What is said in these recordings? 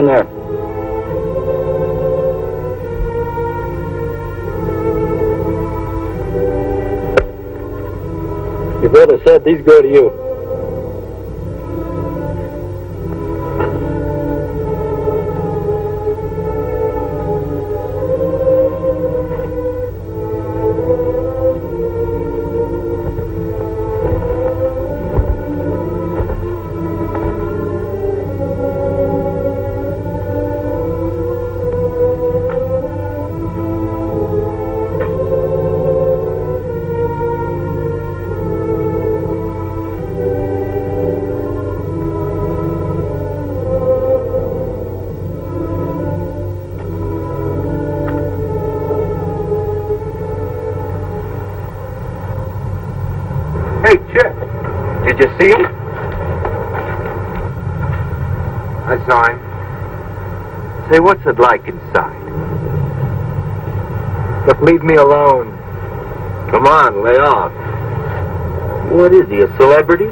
in there. Your brother said these go to you. Hey, Chet, did you see him? I saw him. Say, what's it like inside? Look, leave me alone. Come on, lay off. What is he, a celebrity?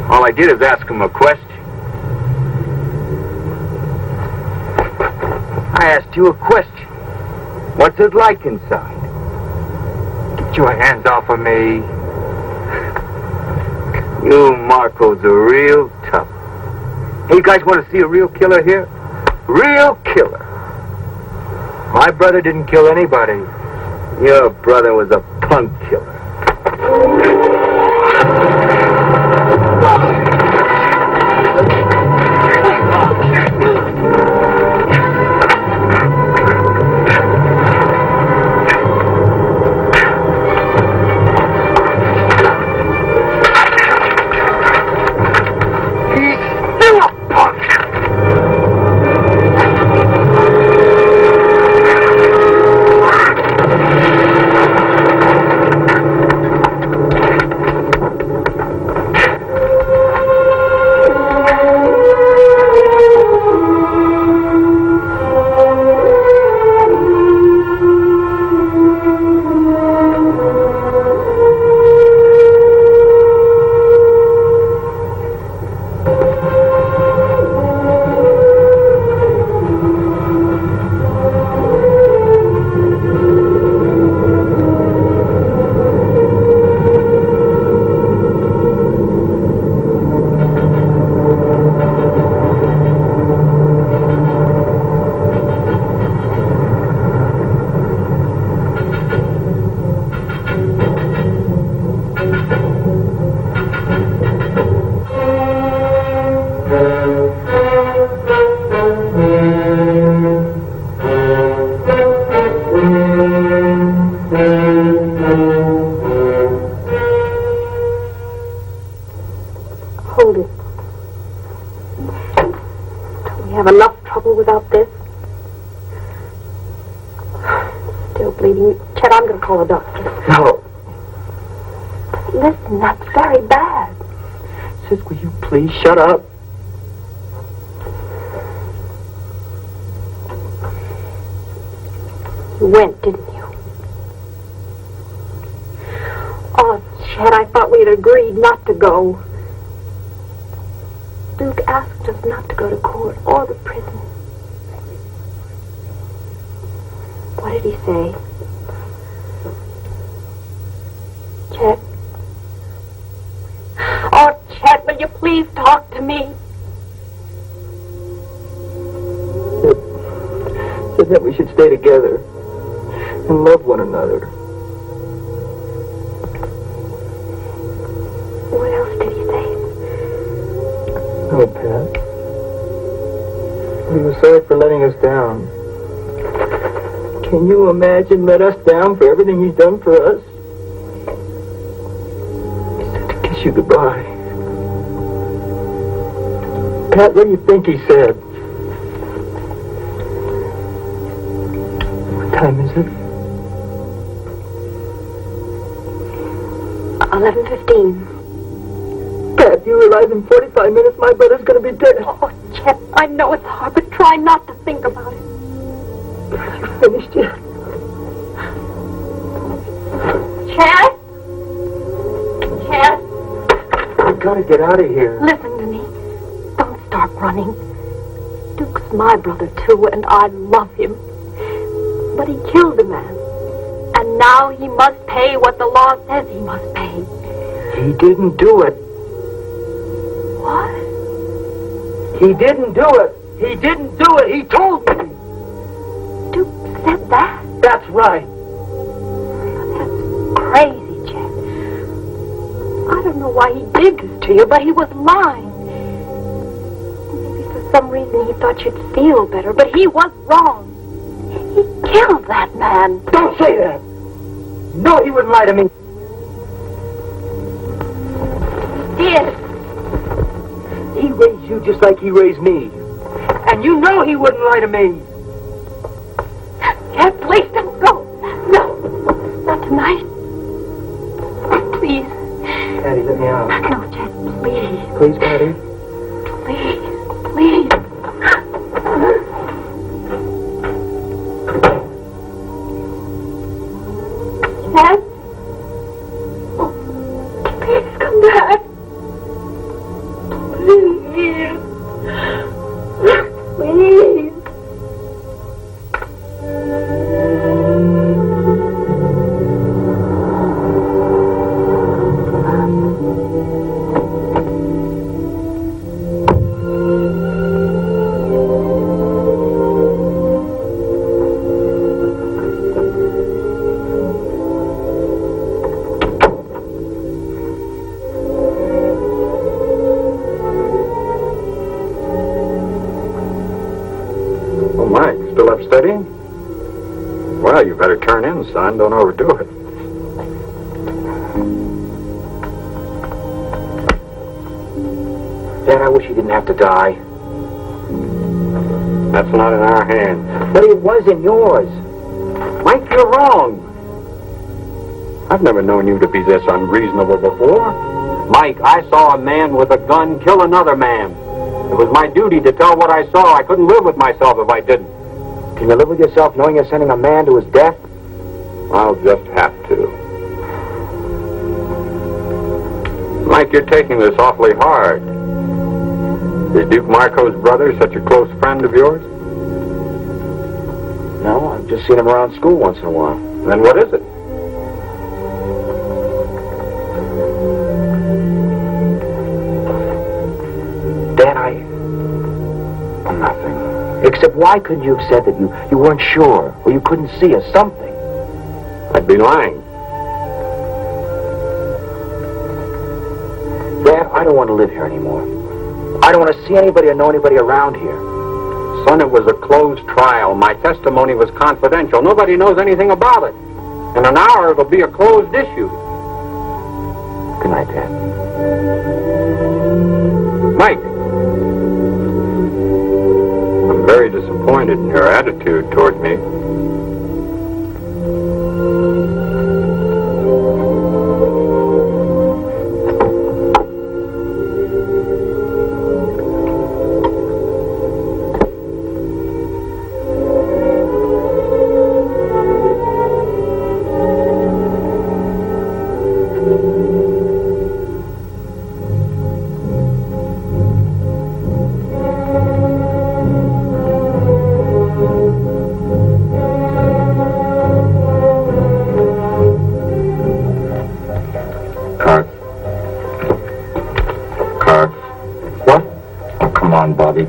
All I did is ask him a question. I asked you a question. What's it like inside? Get your hands off of me. You Marco's a real tough. Hey, you guys want to see a real killer here? Real killer. My brother didn't kill anybody. Your brother was a punk killer. Without this. Still bleeding. Chet, I'm going to call a doctor. No. Listen, that's very bad. Sis, will you please shut up? You went, didn't you? Oh, Chet, I thought we had agreed not to go. Duke asked us not to go to court or the prison. What did he say? Chet? Oh, Chet, will you please talk to me? Said that we should stay together and love one another. What else did he say? No, Pat. He was sorry for letting us down. Can you imagine let us down for everything he's done for us? He said to kiss you goodbye. Pat, what do you think he said? What time is it? 11:15. Pat, you realize in 45 minutes my brother's going to be dead. Oh, Chet, I know it's hard, but try not to think about it. You finished yet? Chet? Chet? I've got to get out of here. Listen to me. Don't start running. Duke's Chet's my brother, too, and I love him. But he killed a man. And now he must pay what the law says he must pay. He didn't do it. What? He didn't do it. He didn't do it. He told me. Duke said that? That's right. That's crazy, Chet. I don't know why he did this to you, but he was lying. Maybe for some reason he thought you'd feel better, but he was wrong. He killed that man. Don't say that. No, he wouldn't lie to me. He did. He raised you just like he raised me. And you know he wouldn't lie to me. Chet, please don't go. No, not tonight. Please. Patty, let me out. No, Chet, please. Please, Patty. Please, please. Chet? Oh, please come back. Please. Please. Studying? Well, you better turn in, son. Don't overdo it. Dad, I wish he didn't have to die. That's not in our hands. But it was in yours. Mike, you're wrong. I've never known you to be this unreasonable before. Mike, I saw a man with a gun kill another man. It was my duty to tell what I saw. I couldn't live with myself if I didn't. Can you live with yourself knowing you're sending a man to his death? I'll just have to. Mike, you're taking this awfully hard. Is Duke Marco's brother such a close friend of yours? No, I've just seen him around school once in a while. Then what is it? Dad, nothing. Except why couldn't you have said that you weren't sure, or you couldn't see, or something? I'd be lying. Dad, I don't want to live here anymore. I don't want to see anybody or know anybody around here. Son, it was a closed trial. My testimony was confidential. Nobody knows anything about it. In an hour, it'll be a closed issue. Good night, Dad. Mike. I'm very disappointed in your attitude toward me.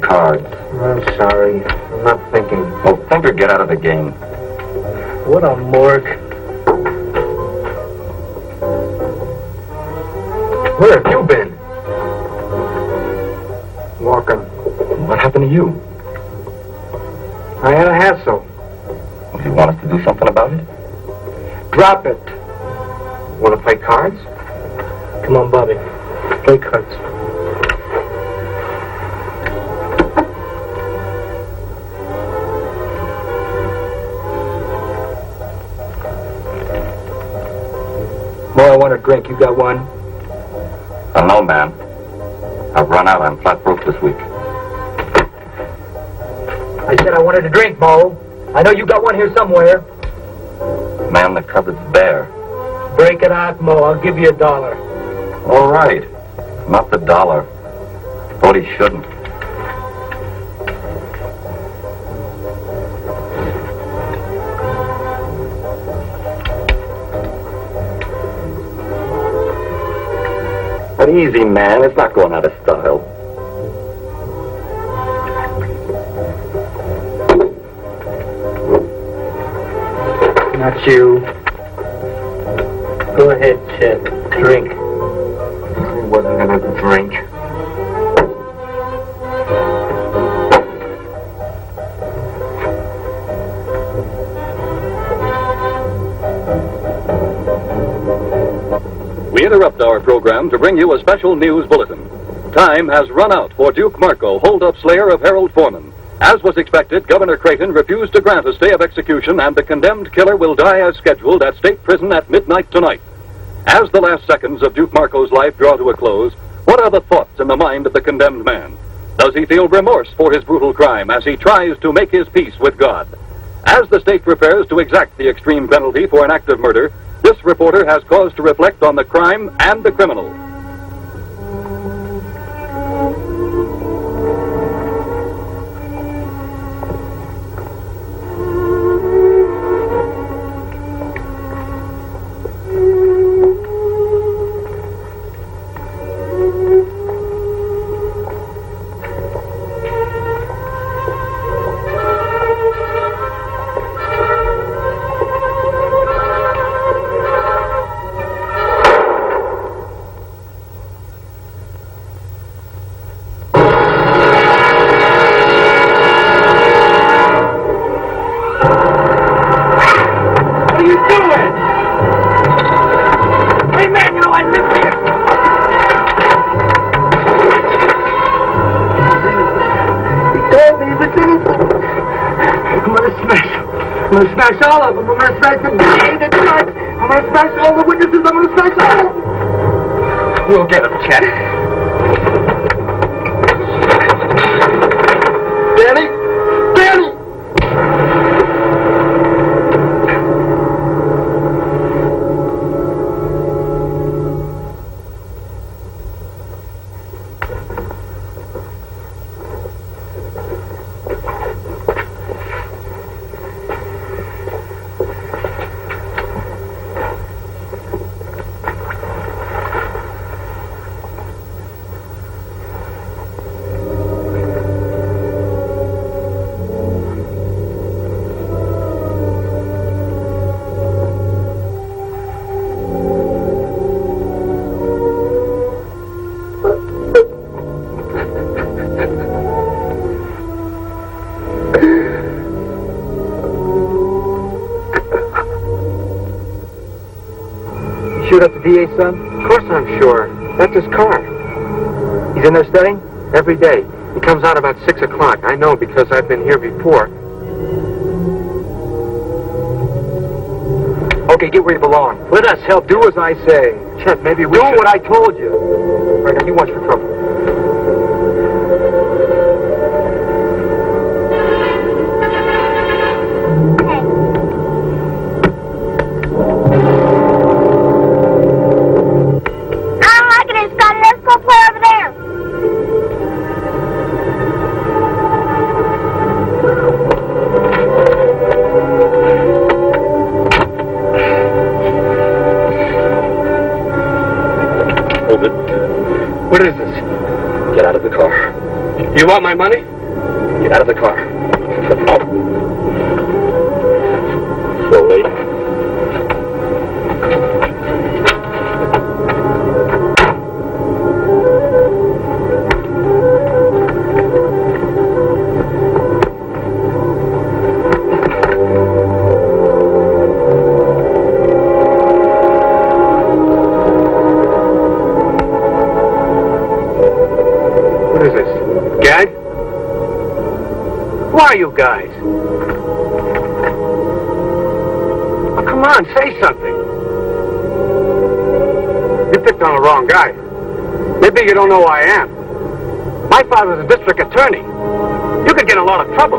Cards. I'm sorry. I'm not thinking. Oh, think or get out of the game. What a morgue. Where have you been? Walking. What happened to you? I had a hassle. Do you want us to do something about it? Drop it. Want to play cards? Come on, Bobby. Play cards. I want a drink. You got one? No, man. I've run out. I'm flat broke this week. I said I wanted a drink, Mo. I know you got one here somewhere. Man, the cupboard's bare. Break it out, Mo. I'll give you $1. All right. Not the $1. Thought he shouldn't. easy, man. It's not going out of style. Not you. Go ahead, Chet. Drink. He wasn't gonna drink. We interrupt our program to bring you a special news bulletin. Time has run out for Duke Marco, hold-up slayer of Harold Foreman. As was expected, Governor Creighton refused to grant a stay of execution, and the condemned killer will die as scheduled at state prison at midnight tonight. As the last seconds of Duke Marco's life draw to a close, what are the thoughts in the mind of the condemned man? Does he feel remorse for his brutal crime as he tries to make his peace with God? As the state prepares to exact the extreme penalty for an act of murder, this reporter has cause to reflect on the crime and the criminal. I'm gonna smash all of them. I'm gonna smash the DA, the judge. I'm gonna smash all the witnesses. I'm gonna smash all of them. We'll get them, Chet. Danny! Danny! Shoot up the DA, son? Of course I'm sure. That's his car. He's in there studying? Every day. He comes out about 6 o'clock. I know because I've been here before. Okay, get where you belong. Let us help. Do as I say. Chet, maybe we should. Do what I told you. All right, now you watch for trouble. What is this? Get out of the car. You want my money? Get out of the car. Slowly. Who are you guys? Oh, come on, say something. You picked on the wrong guy. Maybe you don't know who I am. My father's a district attorney. You could get in a lot of trouble.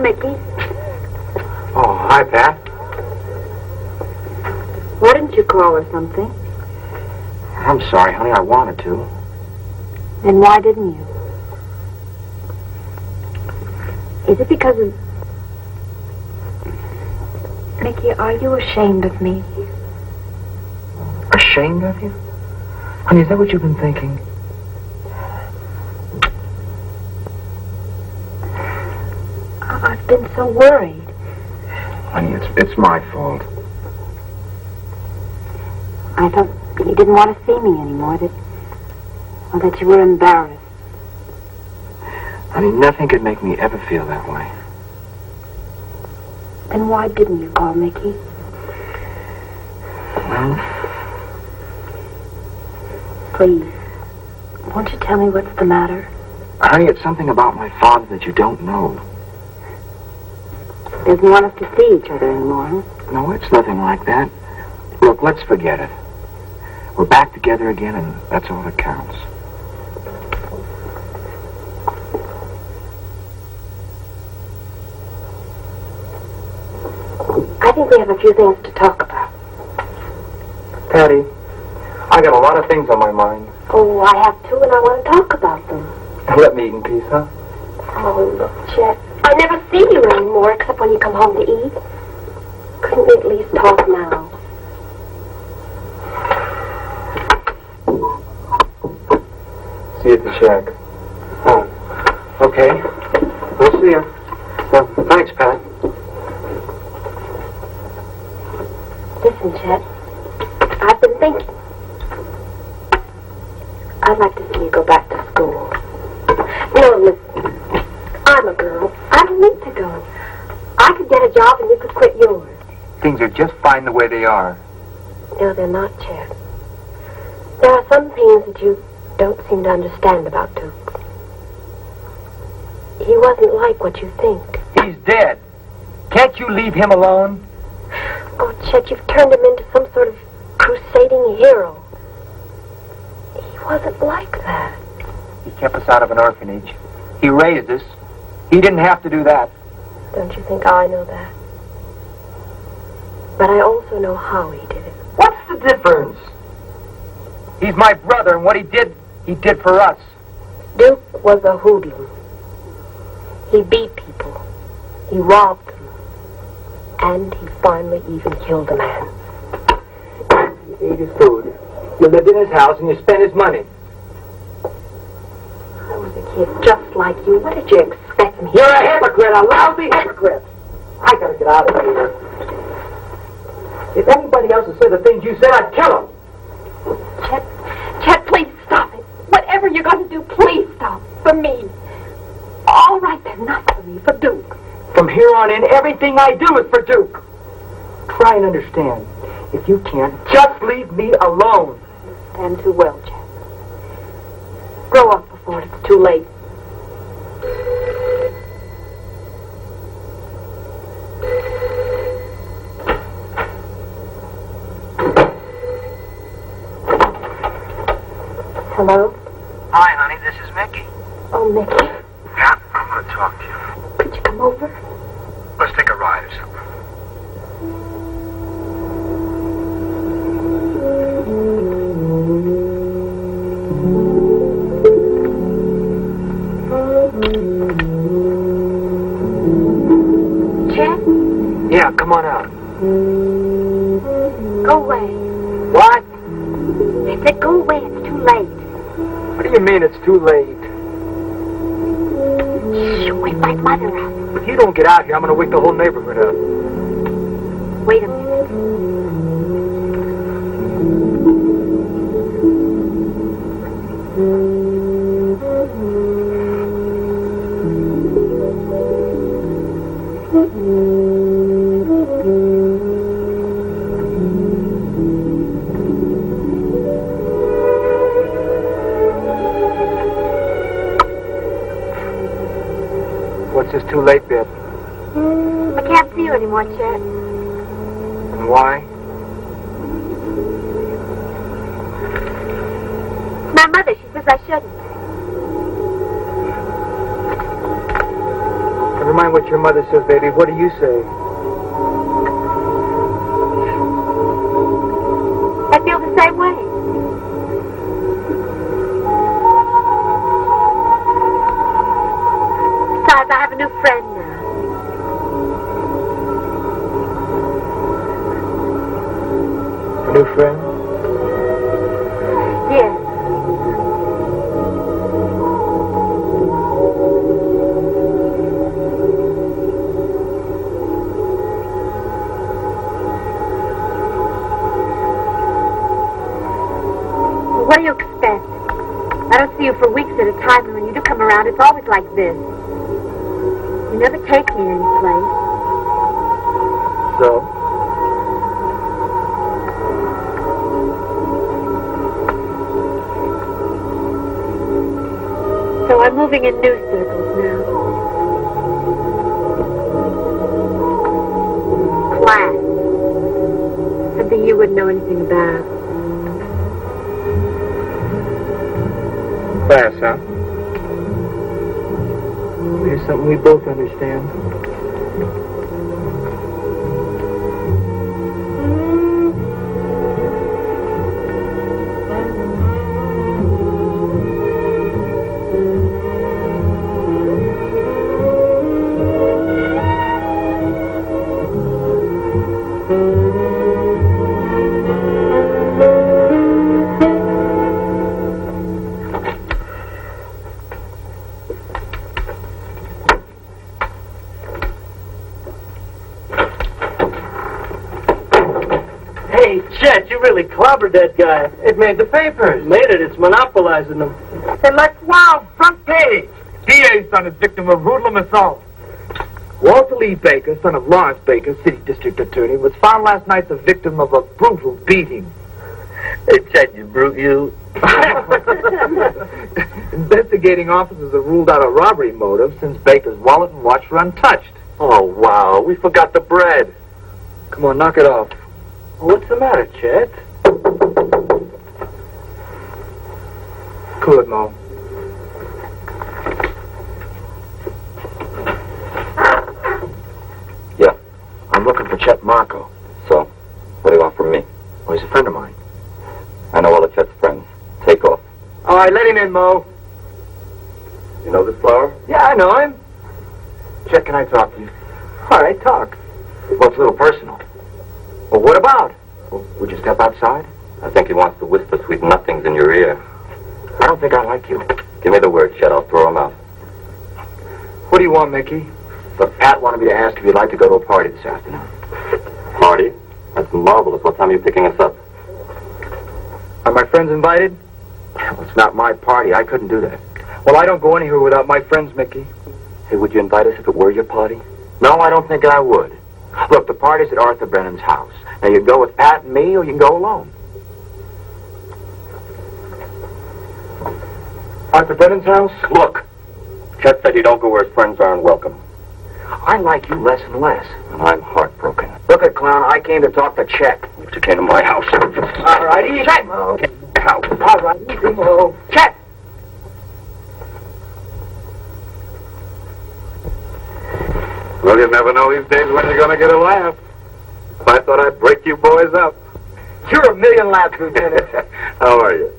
Mickey. Oh, hi, Pat. Why didn't you call or something? I'm sorry, honey. I wanted to. Then why didn't you? Is it because of... Mickey, are you ashamed of me? Ashamed of you? Honey, is that what you've been thinking? I've been so worried. Honey, it's my fault. I thought you didn't want to see me anymore, or that you were embarrassed. Honey, nothing could make me ever feel that way. Then why didn't you call, Mickey? Well, Please, won't you tell me what's the matter? honey, it's something about my father that you don't know. Doesn't want us to see each other anymore. No, it's nothing like that. Look, let's forget it. We're back together again, and that's all that counts. I think we have a few things to talk about. Patty, I got a lot of things on my mind. Oh, I have too, and I want to talk about them. Let me eat in peace, huh? Oh, look, Chet. I never see you anymore except when you come home to eat. Couldn't we at least talk now? See you at the shack. Oh, okay. We'll see you. Well, thanks, Pat. Listen, Chet. I've been thinking. I'd like to see you go back to school. No, listen. I'm a girl. I don't need to go. I could get a job and you could quit yours. Things are just fine the way they are. No, they're not, Chet. There are some things that you don't seem to understand about Duke. He wasn't like what you think. He's dead. Can't you leave him alone? Oh, Chet, you've turned him into some sort of crusading hero. He wasn't like that. He kept us out of an orphanage. He raised us. He didn't have to do that. Don't you think I know that? But I also know how he did it. What's the difference? He's my brother, and what he did for us. Duke was a hoodlum. He beat people. He robbed them. And he finally even killed a man. You ate his food. You lived in his house, and you spent his money. I was a kid just like you. What did you expect me? You're a hypocrite, a lousy hypocrite. I gotta get out of here. If anybody else had said the things you said, I'd kill him. Chet, please stop it. Whatever you're going to do, please stop. For me. All right, then, not for me, for Duke. From here on in, everything I do is for Duke. Try and understand. If you can't, just leave me alone. Stand too well, Chet. Grow up before it's too late. Hello? Hi, honey, this is Mickey. Oh, Mickey. Yeah, I want to talk to you. Could you come over? Let's take a ride or something. Chet? Yeah, come on out. Go away. What? I said go away. It's too late. What do you mean it's too late? Shh, wake my mother up. If you don't get out here, I'm going to wake the whole neighborhood up. Wait a minute. What's this too late bit? I can't see you anymore, Chet. And why? My mother, she says I shouldn't. Never Never mind what your mother says, baby. What do you say? I feel the same way. Besides, I have a new friend now. A new friend? Yes. What do you expect? I don't see you for weeks at a time, and when you do come around, it's always like this. You never take me any place. So? So I'm moving in new circles now. Class. Something you wouldn't know anything about. Class, huh? Maybe something we both understand. Chet, you really clobbered that guy. It made the papers. Made it. It's monopolizing them. Select wow, front page. DA's son is victim of hoodlum assault. Walter Lee Baker, son of Lawrence Baker, city district attorney, was found last night the victim of a brutal beating. Hey, Chet, you brute, you. Investigating officers have ruled out a robbery motive since Baker's wallet and watch were untouched. Oh, wow. We forgot the bread. Come on, knock it off. What's the matter, Chet? Cool it, Mo. Yeah. I'm looking for Chet Marco. So, what do you want from me? Oh, he's a friend of mine. I know all of Chet's friends. Take off. All right, let him in, Mo. You know this flower? Yeah, I know him. Chet, can I talk to you? All right, talk. Well, it's a little personal. Well, what about? Well, would you step outside? I think he wants to whisper sweet nothings in your ear. I don't think I like you. Give me the word, Chet. I'll throw him out. What do you want, Mickey? Look, Pat wanted me to ask if you'd like to go to a party this afternoon. Party? That's marvelous. What time are you picking us up? Are my friends invited? Well, it's not my party. I couldn't do that. Well, I don't go anywhere without my friends, Mickey. Hey, would you invite us if it were your party? No, I don't think I would. Look, the party's at Arthur Brennan's house. Now, you can go with Pat and me, or you can go alone. Arthur Brennan's house? Look, Chet said you don't go where his friends aren't welcome. I like you less and less. And I'm heartbroken. Look at clown, I came to talk to Chet. You came to my house. All right, easy, Mo. All right, easy, Mo. Chet! Well, you never know these days when you're going to get a laugh. I thought I'd break you boys up. You're a million laughs, Lieutenant. How are you?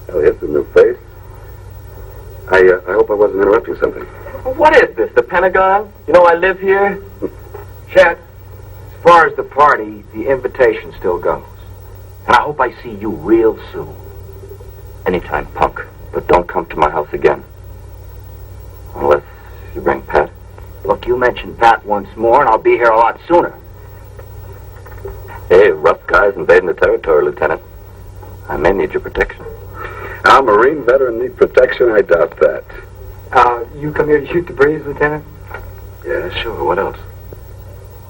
Oh, here's a new face. I hope I wasn't interrupting something. What is this, the Pentagon? You know I live here? Chet, as far as the party, the invitation still goes. And I hope I see you real soon. Anytime, punk. But don't come to my house again. Unless you bring Pat. Look, you mentioned Pat once more, and I'll be here a lot sooner. Hey, rough guys invading the territory, Lieutenant. I may need your protection. Our Marine veteran need protection? I doubt that. You come here to shoot the breeze, Lieutenant? Yeah, sure. What else?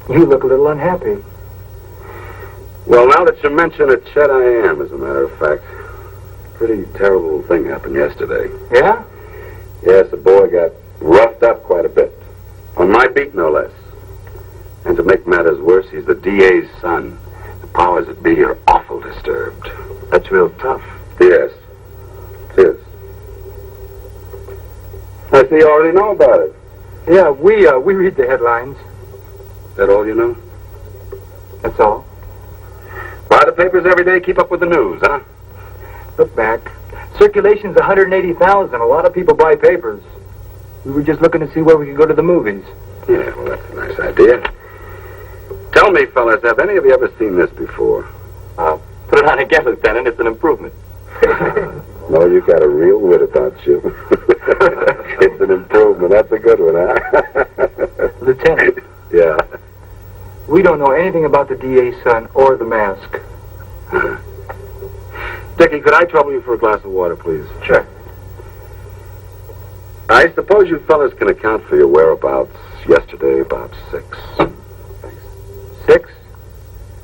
You look a little unhappy. Well, now that you mention it, Chet, I am, as a matter of fact. Pretty terrible thing happened yesterday. Yeah? Yes, the boy got roughed up quite a bit. On my beat, no less. And to make matters worse, he's the DA's son. The powers that be are awful disturbed. That's real tough. Yes. It is. I see you already know about it. Yeah, we read the headlines. That all you know? That's all. Buy the papers every day, keep up with the news, huh? Look back. Circulation's 180,000. A lot of people buy papers. We were just looking to see where we could go to the movies. Yeah, well, that's a nice idea. Tell me, fellas, have any of you ever seen this before? Put it on again, Lieutenant. It's an improvement. No, you got a real wit about you. It's an improvement. That's a good one, huh? Lieutenant. Yeah. We don't know anything about the DA's son or the mask. Dickie, could I trouble you for a glass of water, please? Sure. I suppose you fellas can account for your whereabouts yesterday about 6. 6?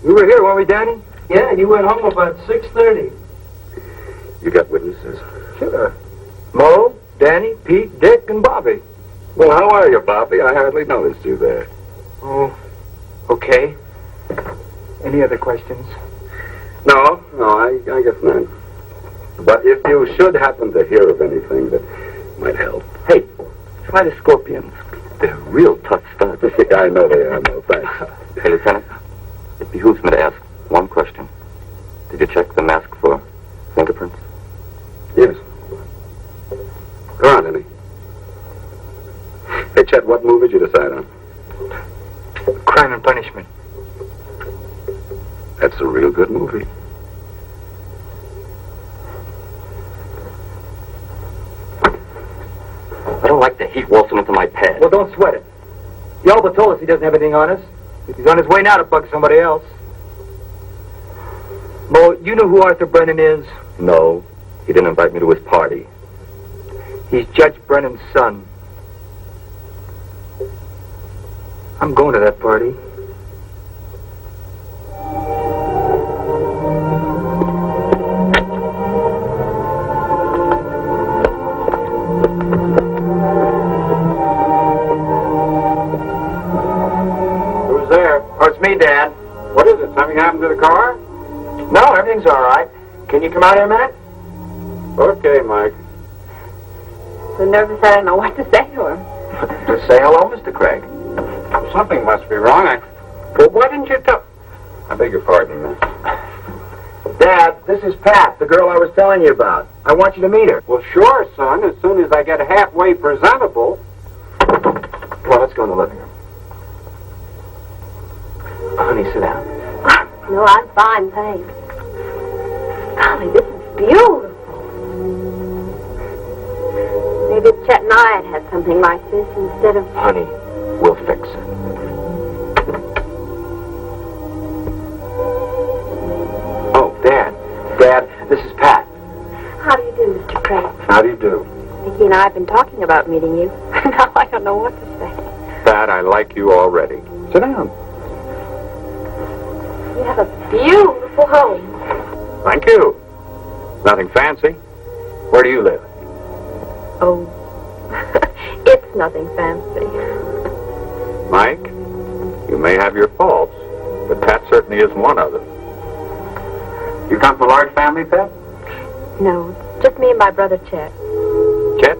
We were here, weren't we, Danny? Yeah, you went home about 6:30. You got witnesses? Sure. Mo, Danny, Pete, Dick, and Bobby. Well, how are you, Bobby? I hardly noticed you there. Oh, okay. Any other questions? No, I guess not. But if you should happen to hear of anything that might help. Hey, try the scorpions. They're real tough stuff. Yeah, I know they are. No, thanks. Hey, Lieutenant, it behooves me to ask one question. Did you check the mask for fingerprints? Yes. Go on, Annie. Hey, Chet, what movie did you decide on? Crime and Punishment. That's a real good movie. I don't like the heat waltzing into my pad. Well, don't sweat it. Yalba told us he doesn't have anything on us. He's on his way now to bug somebody else. Mo, you know who Arthur Brennan is? No, he didn't invite me to his party. He's Judge Brennan's son. I'm going to that party. Who's there? Oh, it's me, Dad. What is it? Something happened to the car? No, everything's all right. Can you come out here a minute? Okay, Mike. So nervous I don't know what to say to him. Just say hello, Mr. Craig. Something must be wrong. Well, why didn't you tell... I beg your pardon, miss. Dad, this is Pat, the girl I was telling you about. I want you to meet her. Well, sure, son, as soon as I get halfway presentable. Well, let's go in the living room. Honey, sit down. No, I'm fine, thanks. Golly, this is beautiful. Maybe Chet and I had something like this instead of... Honey, we'll fix it. Oh, Dad. Dad, this is Pat. How do you do, Mr. Craig? How do you do? Vicki and I have been talking about meeting you. Now I don't know what to say. Pat, I like you already. Sit down. You have a beautiful home. Thank you. Nothing fancy. Where do you live? Oh, it's nothing fancy. Mike, you may have your faults, but Pat certainly isn't one of them. You come from a large family, Pat? No, it's just me and my brother Chet. Chet?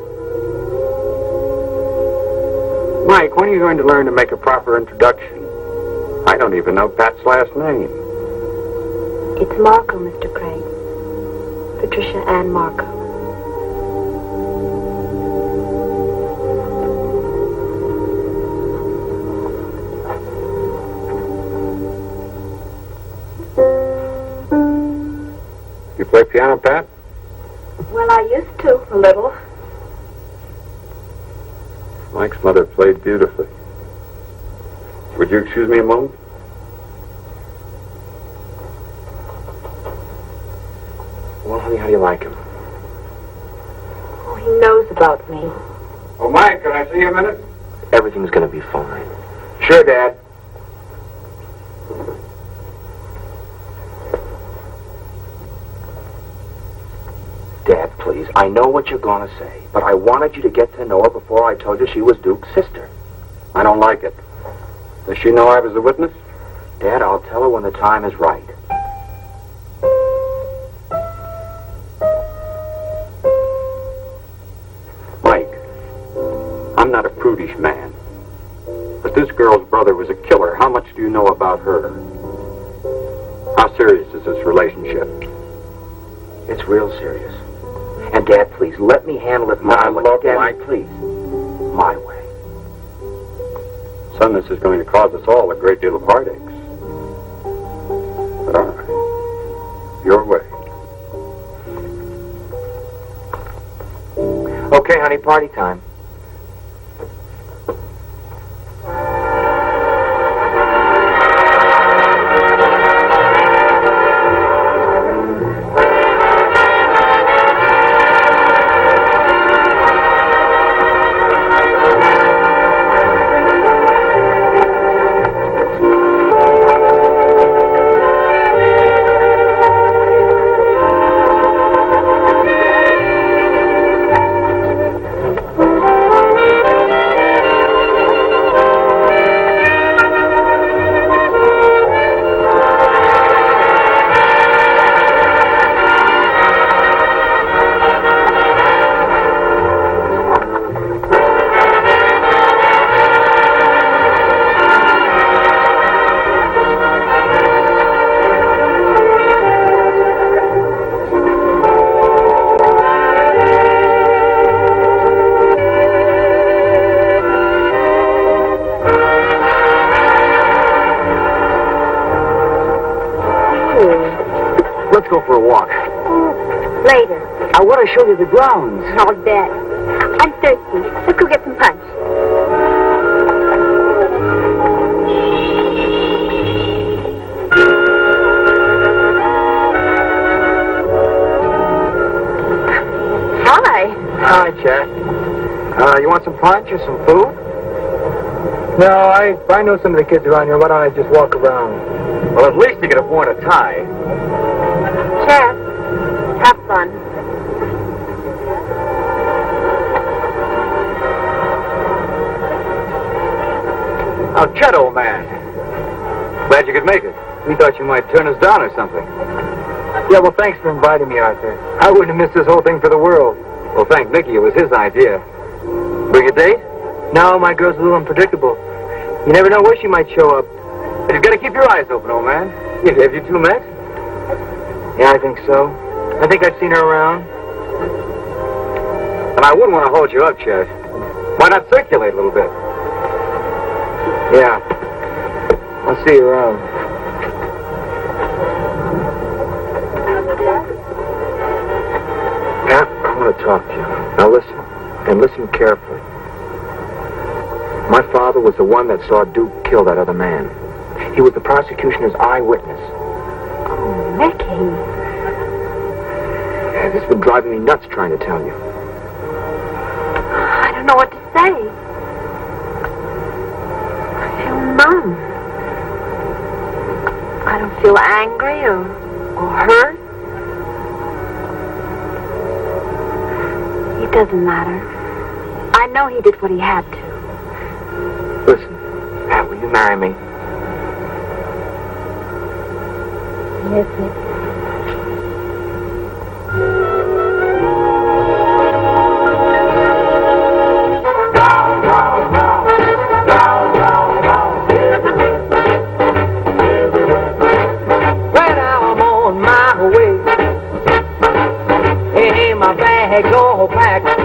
Mike, when are you going to learn to make a proper introduction? I don't even know Pat's last name. It's Marco, Mr. Craig. Patricia Ann Marco. You play piano, Pat? Well, I used to, a little. Mike's mother played beautifully. Would you excuse me a moment? Well, honey, how do you like him? Oh, he knows about me. Oh, Mike, can I see you a minute? Everything's going to be fine. Sure, Dad. Dad, please, I know what you're going to say, but I wanted you to get to know her before I told you she was Duke's sister. I don't like it. Does she know I was a witness? Dad, I'll tell her when the time is right. Mike, I'm not a prudish man. know about her? How serious is this relationship? It's real serious. And, Dad, please, let me handle it my way. look, Dad, Mike. please. My way. Son, this is going to cause us all a great deal of heartaches. But all right. Your way. Okay, honey, party time. Let's go for a walk. Later. I want to show you the grounds. All dead. I'm thirsty. Let's go get some punch. Hi. Hi, Chet. You want some punch or some food? No, I know some of the kids around here. Why don't I just walk around? Well, at least you could have worn a tie. Chet, have fun. Oh, Chet, old man. Glad you could make it. We thought you might turn us down or something. Yeah, well, thanks for inviting me, Arthur. I wouldn't have missed this whole thing for the world. Well, thank Mickey. It was his idea. Bring a date? No, my girl's a little unpredictable. You never know where she might show up. But you've got to keep your eyes open, old man. Have you two met? Yeah, I think so. I think I've seen her around. And I wouldn't want to hold you up, Chet. Why not circulate a little bit? Yeah. I'll see you around. Pat, I want to talk to you. Now listen, and listen carefully. My father was the one that saw Duke kill that other man. He was the prosecution's eyewitness. Oh, Mickey. Yeah, this has been driving me nuts trying to tell you. I don't know what to say. I feel numb. I don't feel angry or hurt. It doesn't matter. I know he did what he had to. Listen, Pat, will you marry me? Yes, Mickey. When I'm on my way, and my bag's all packed,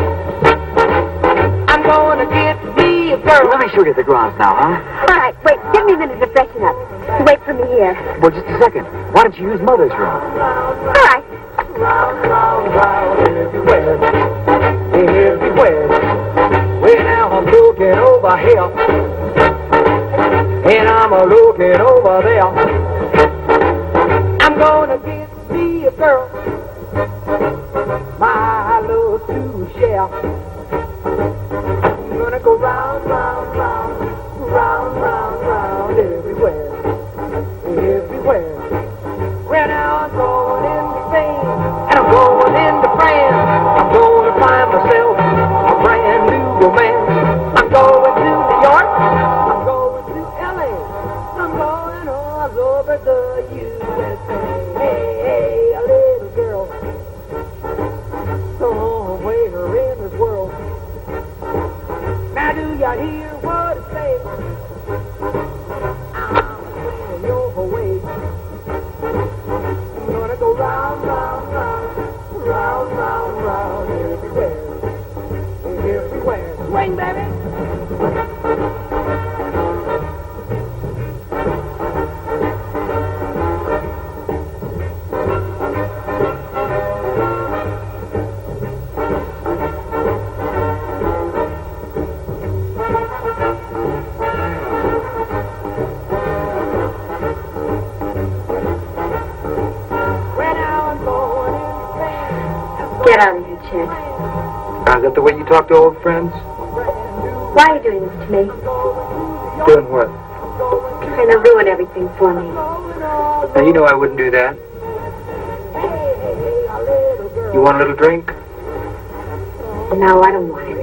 I'm gonna get me a girl. Let me show you the grounds now, huh? All right, wait. Give me a minute to freshen up. You wait for me here. Well, just a second. Why don't you use Mother's room? All right. Round, round, round, everywhere, everywhere. When I'm looking over here, and I'm looking over there, I'm gonna get me a girl, my love to share. I'm gonna go round, round, round, round, round, round, everywhere, everywhere. When I'm going into Spain, and I'm going into France, I'm going to find myself a brand new romance. I'm going to New York, I'm going to LA, I'm going all over the USA. Hey, hey, a little girl, somewhere in this world. Now do you hear what it says? I'm Get out of here, Chet. Is that the way you talk to old friends? Why are you doing this to me? Doing what? Trying to ruin everything for me. Now, you know I wouldn't do that. You want a little drink? No, I don't want it.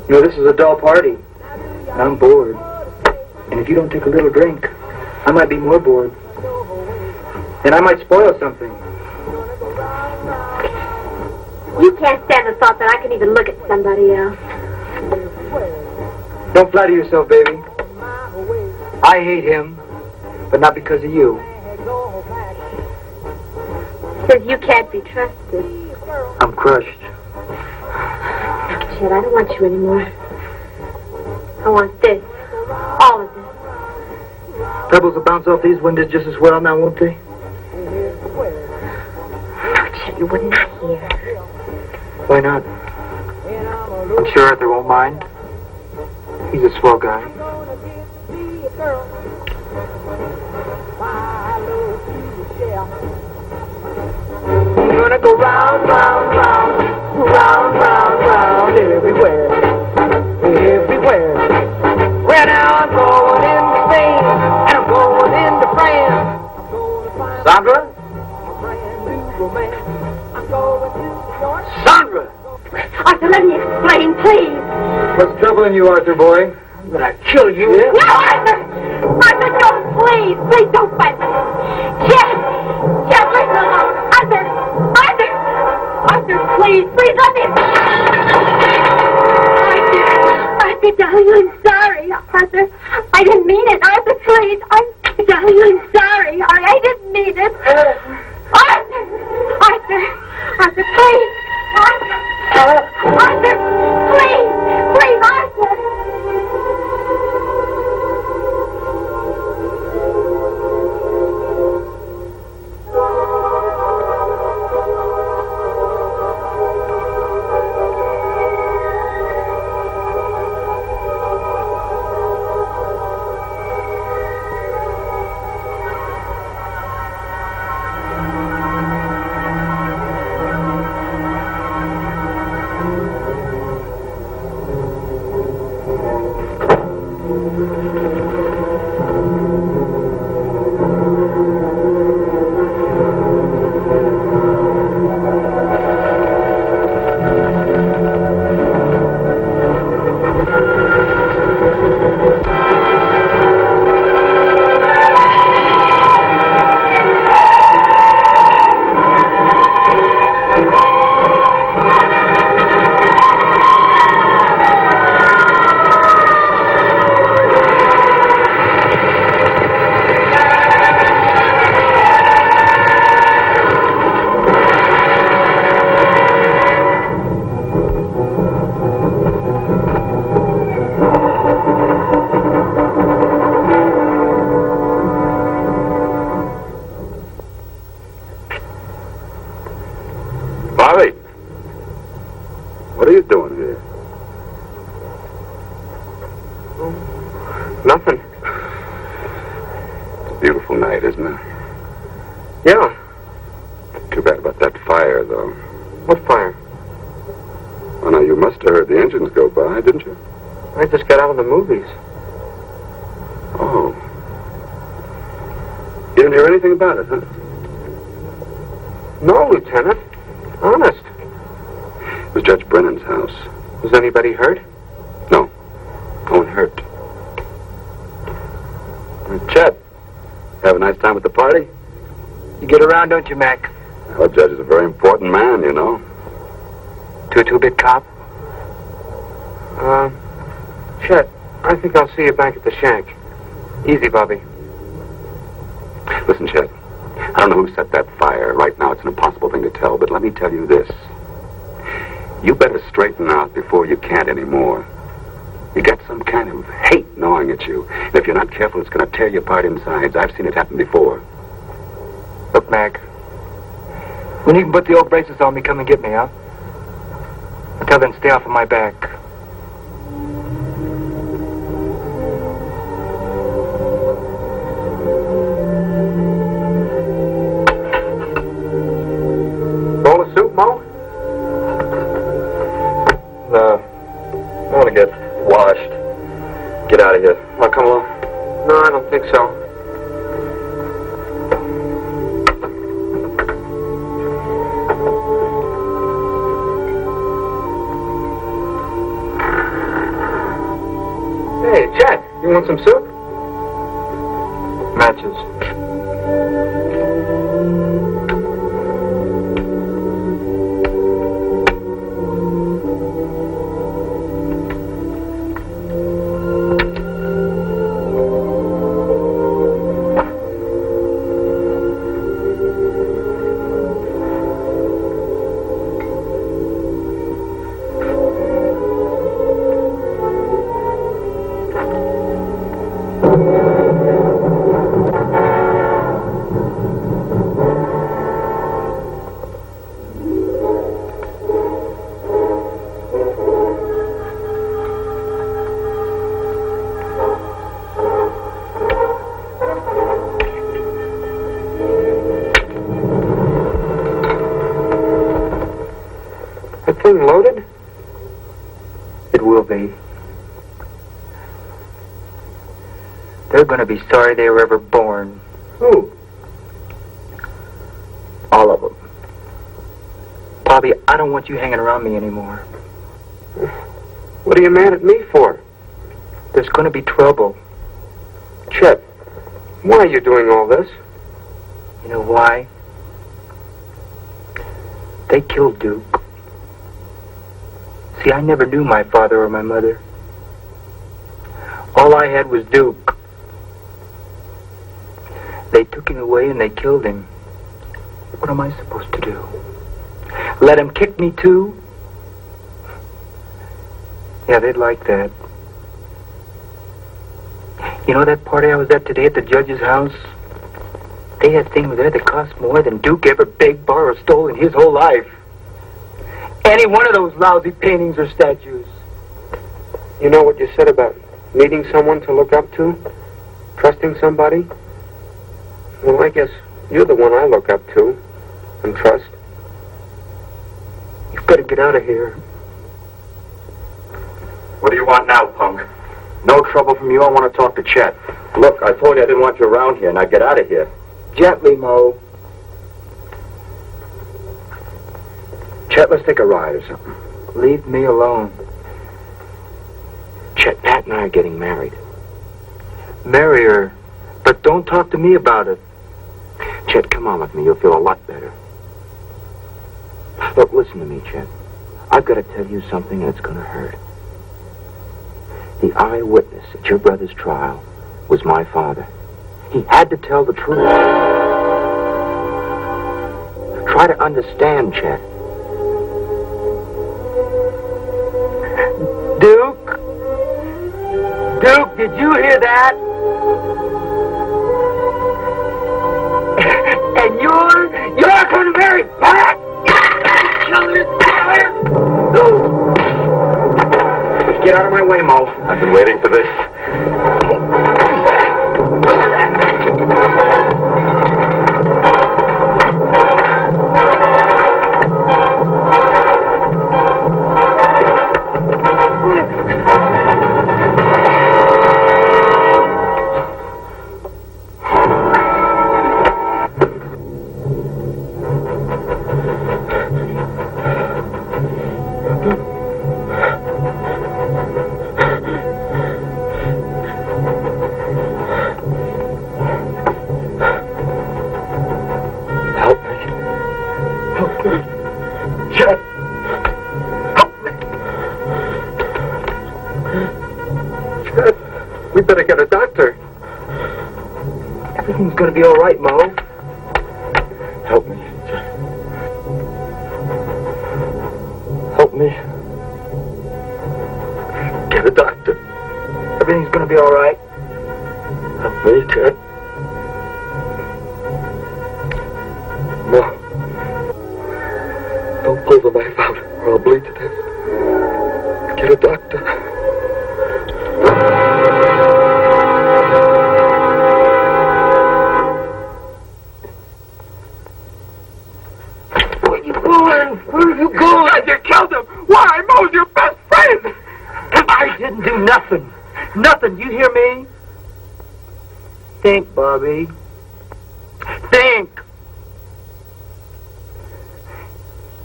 You know, this is a dull party. And I'm bored. And if you don't take a little drink, I might be more bored. And I might spoil something. You can't stand the thought that I can even look at somebody else. Don't flatter yourself, baby. I hate him, but not because of you. Says you can't be trusted. I'm crushed. Chet, I don't want you anymore. I want this. All of this. Pebbles will bounce off these windows just as well now, won't they? No, Chet, you would not hear. Why not? I'm sure Arthur won't mind. He's a swell guy. You're gonna go round, round, round, round, round, round, everywhere, everywhere. Well, now I'm going into Spain, and I'm going into France. Sandra? Sandra! Arthur, let me explain, please. What's troubling you, Arthur, boy? I'm gonna kill you. No, Arthur! Arthur, don't, please! Please don't fight me! Chet! Chet, leave me alone! Arthur! Arthur! Arthur, please! Please let me... Arthur, darling, I'm sorry. Arthur, I didn't mean it. Arthur, please. Darling, I'm sorry. I didn't mean it. Arthur! Arthur! Arthur, please! Arthur! Arthur! Please! Please, Arthur! What are you doing here? Nothing. It's a beautiful night, isn't it? Yeah. Too bad about that fire, though. What fire? Oh, now, you must have heard the engines go by, didn't you? I just got out of the movies. Oh. You didn't hear anything about it, huh? No, Lieutenant. Honest. It was Judge Brennan's house. Was anybody hurt? No. No one hurt. Chet. Have a nice time at the party? You get around, don't you, Mac? Our judge is a very important man, you know. To a two-bit cop? Chet, I think I'll see you back at the shack. Easy, Bobby. Listen, Chet. I don't know who set that fire. Right now, it's an impossible thing to tell, but let me tell you this. You better straighten out before you can't anymore. You get some kind of hate gnawing at you. And if you're not careful, it's going to tear you apart inside. I've seen it happen before. Look, Mac. When you can put the old braces on me, come and get me, huh? Until then, stay off of my back. Bowl of soup, Mo? That thing loaded? It will be. They're going to be sorry they were ever born. Who? All of them. Bobby, I don't want you hanging around me anymore. What are you mad at me for? There's going to be trouble. Chet, why are you doing all this? You know why? They killed Duke. See, I never knew my father or my mother. All I had was Duke. They took him away and they killed him. What am I supposed to do? Let him kick me too? Yeah, they'd like that. You know that party I was at today at the judge's house? They had things there that cost more than Duke ever begged, borrowed, or stole in his whole life. Any one of those lousy paintings or statues. You know what you said about needing someone to look up to? Trusting somebody? Well, I guess you're the one I look up to and trust. You've got to get out of here. What do you want now, punk? No trouble from you. I want to talk to Chet. Look, I told you I didn't want you around here. Now get out of here. Gently, Mo. Chet, let's take a ride or something. Leave me alone. Chet, Pat and I are getting married. Marry her. But don't talk to me about it. Chet, come on with me. You'll feel a lot better. Look, listen to me, Chet. I've got to tell you something, and it's going to hurt. The eyewitness at your brother's trial was my father. He had to tell the truth. Try to understand, Chet. Duke? Duke, did you hear that? And you're going to marry Pat? Get out of my way, Mo. I've been waiting for this. We better get a doctor. Everything's going to be all right, Mo. Help me. Help me. Get a doctor. Everything's going to be all right. Help me, Chet. No. Don't pull the knife out or I'll bleed to death. Get a doctor. Where are you going? You killed him. Why? Mo's your best friend. I didn't do nothing. Nothing. You hear me? Think, Bobby. Think.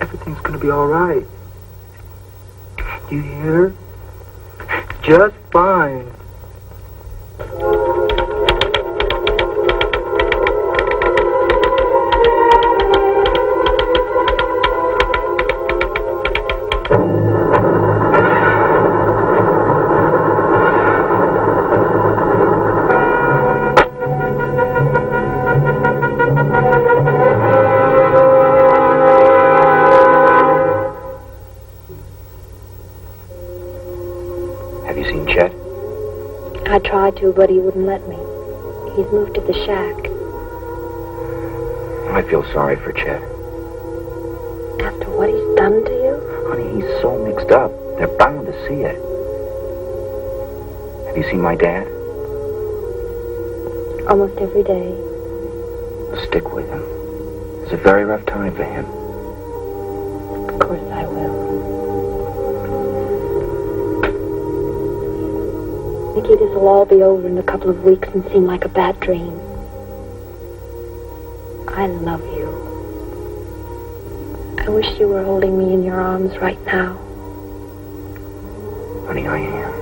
Everything's going to be all right. You hear? Just fine. I tried to, but he wouldn't let me. He's moved to the shack. I feel sorry for Chet. After what he's done to you? Honey, he's so mixed up. They're bound to see it. Have you seen my dad? Almost every day. Stick with him. It's a very rough time for him. course I will. Mickey, this will all be over in a couple of weeks and seem like a bad dream. I love you. I wish you were holding me in your arms right now. Honey, I am.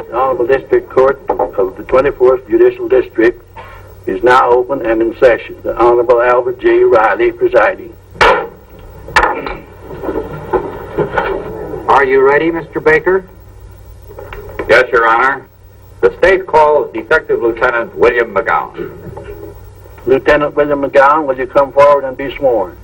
The Honorable District Court of the 24th Judicial District is now open and in session. The Honorable Albert J. Riley presiding. Are you ready, Mr. Baker? Yes, Your Honor. The state calls Detective Lieutenant William McGowan. Lieutenant William McGowan, will you come forward and be sworn?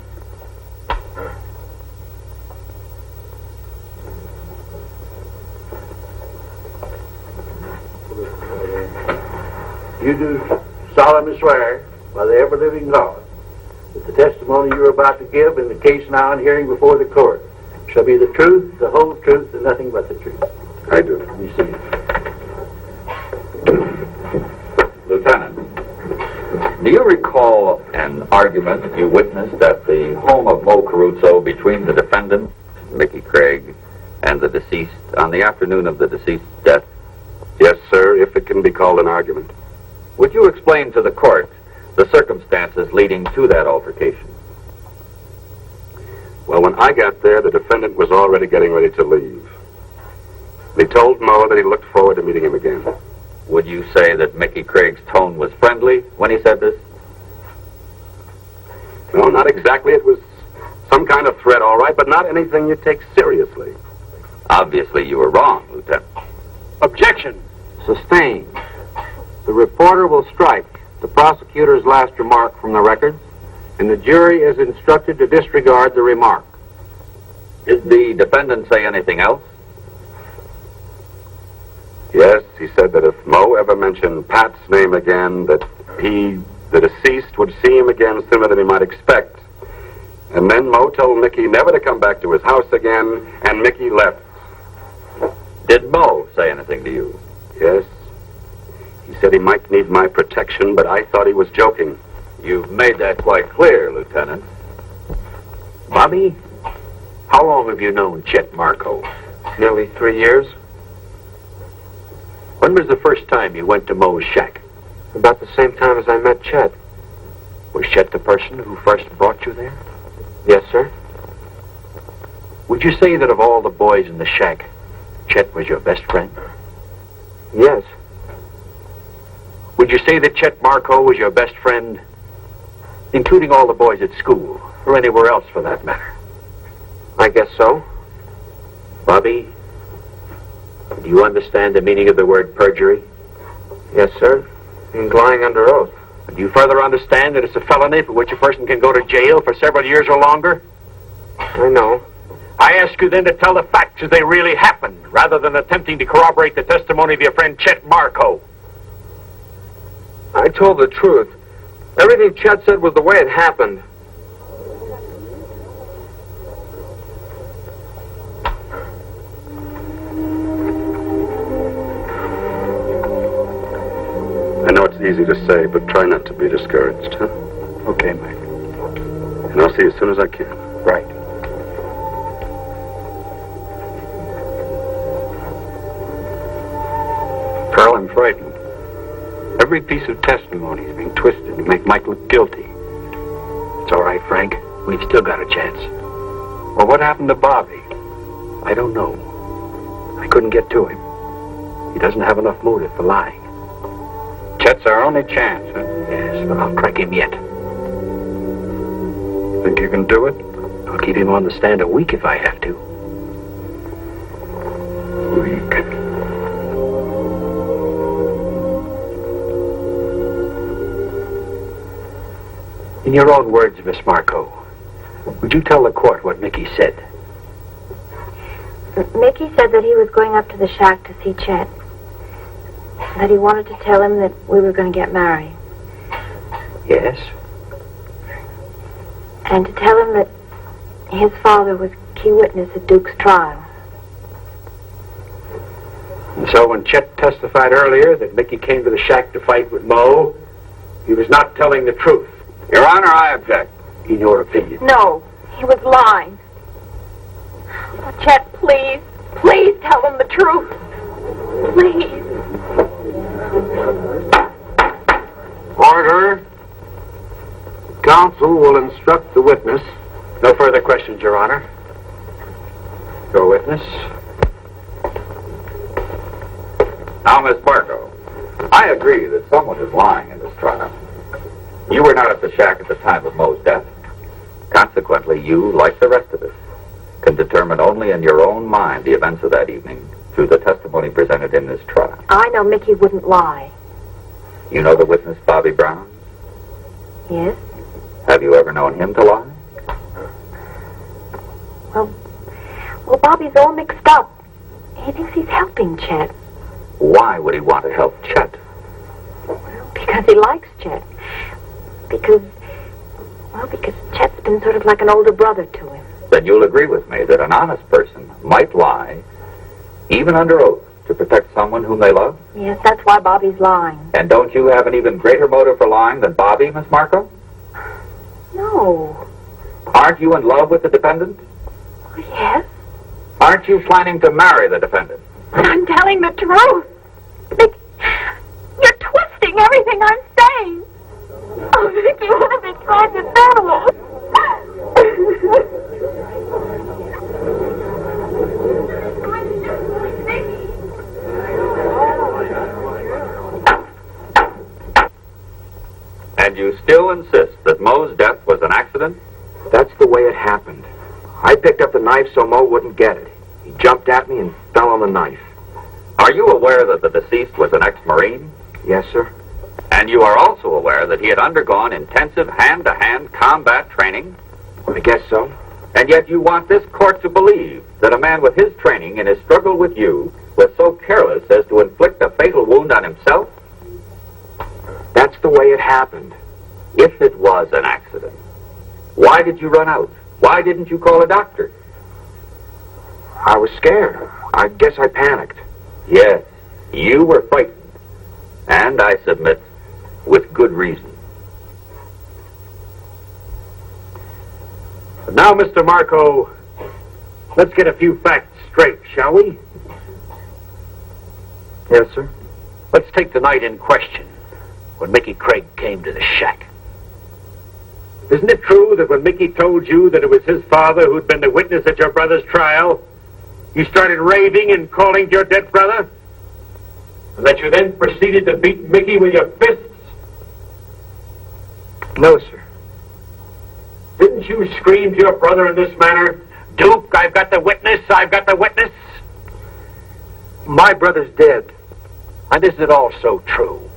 You do solemnly swear by the ever-living God that the testimony you are about to give in the case now and hearing before the court shall be the truth, the whole truth, and nothing but the truth. I do. You see. Lieutenant, do you recall an argument you witnessed at the home of Mo Caruso between the defendant, Mickey Craig, and the deceased on the afternoon of the deceased's death? Yes, sir, if it can be called an argument. Would you explain to the court the circumstances leading to that altercation? Well, when I got there, the defendant was already getting ready to leave. He told Mo that he looked forward to meeting him again. Would you say that Mickey Craig's tone was friendly when he said this? No, not exactly. It was some kind of threat, all right, but not anything you take seriously. Obviously, you were wrong, Lieutenant. Objection. Sustained. The reporter will strike the prosecutor's last remark from the records, and the jury is instructed to disregard the remark. Did the defendant say anything else? Yes, he said that if Mo ever mentioned Pat's name again, that he, the deceased, would see him again sooner than he might expect. And then Mo told Mickey never to come back to his house again, and Mickey left. Did Mo say anything to you? Yes. He said he might need my protection, but I thought he was joking. You've made that quite clear, Lieutenant. Bobby, how long have you known Chet Marco? Nearly 3 years. When was the first time you went to Mo's shack? About the same time as I met Chet. Was Chet the person who first brought you there? Yes, sir. Would you say that of all the boys in the shack, Chet was your best friend? Yes. Would you say that Chet Marco was your best friend, including all the boys at school, or anywhere else for that matter? I guess so. Bobby, do you understand the meaning of the word perjury? Yes, sir. And lying under oath. Do you further understand that it's a felony for which a person can go to jail for several years or longer? I know. I ask you then to tell the facts as they really happened, rather than attempting to corroborate the testimony of your friend Chet Marco. I told the truth. Everything Chet said was the way it happened. I know it's easy to say, but try not to be discouraged, huh? Okay, Mike. And I'll see you as soon as I can. Right. Carl, I'm frightened. Every piece of testimony is being twisted to make Mike look guilty. It's all right, Frank. We've still got a chance. Well, what happened to Bobby? I don't know. I couldn't get to him. He doesn't have enough motive for lying. Chet's our only chance, huh? Yes, but I'll crack him yet. Think you can do it? I'll keep him on the stand a week if I have to. Week. In your own words, Miss Marco, would you tell the court what Mickey said? Mickey said that he was going up to the shack to see Chet. That he wanted to tell him that we were going to get married. Yes? And to tell him that his father was key witness at Duke's trial. And so when Chet testified earlier that Mickey came to the shack to fight with Mo, he was not telling the truth. Your Honor, I object. In your opinion. No, he was lying. Oh, Chet, please. Please tell him the truth. Please. Order. Counsel will instruct the witness. No further questions, Your Honor. Your witness. Now, Miss Marco, I agree that someone is lying in this trial. You were not at the shack at the time of Mo's death. Consequently, you, like the rest of us, can determine only in your own mind the events of that evening through the testimony presented in this trial. I know Mickey wouldn't lie. You know the witness, Bobby Brown? Yes? Have you ever known him to lie? Well, Bobby's all mixed up. He thinks he's helping Chet. Why would he want to help Chet? Well, because he likes Chet. Because Chet's been sort of like an older brother to him. Then you'll agree with me that an honest person might lie, even under oath, to protect someone whom they love? Yes, that's why Bobby's lying. And don't you have an even greater motive for lying than Bobby, Miss Marco? No. Aren't you in love with the defendant? Yes. Aren't you planning to marry the defendant? I'm telling the truth. You're twisting everything I'm saying. Oh, Vicky, what have you tried to do? And you still insist that Mo's death was an accident? That's the way it happened. I picked up the knife so Mo wouldn't get it. He jumped at me and fell on the knife. Are you aware that the deceased was an ex-Marine? Yes, sir. And you are also aware that he had undergone intensive hand-to-hand combat training? I guess so. And yet you want this court to believe that a man with his training in his struggle with you was so careless as to inflict a fatal wound on himself? That's the way it happened. If it was an accident, why did you run out? Why didn't you call a doctor? I was scared. I guess I panicked. Yes, you were frightened. And I submit, with good reason. Now, Mr. Marco, let's get a few facts straight, shall we? Yes, sir. Let's take the night in question, when Mickey Craig came to the shack. Isn't it true that when Mickey told you that it was his father who'd been the witness at your brother's trial, you started raving and calling your dead brother? And that you then proceeded to beat Mickey with your fists? No, sir. Didn't you scream to your brother in this manner, "Duke, I've got the witness, I've got the witness"? My brother's dead. And isn't it also true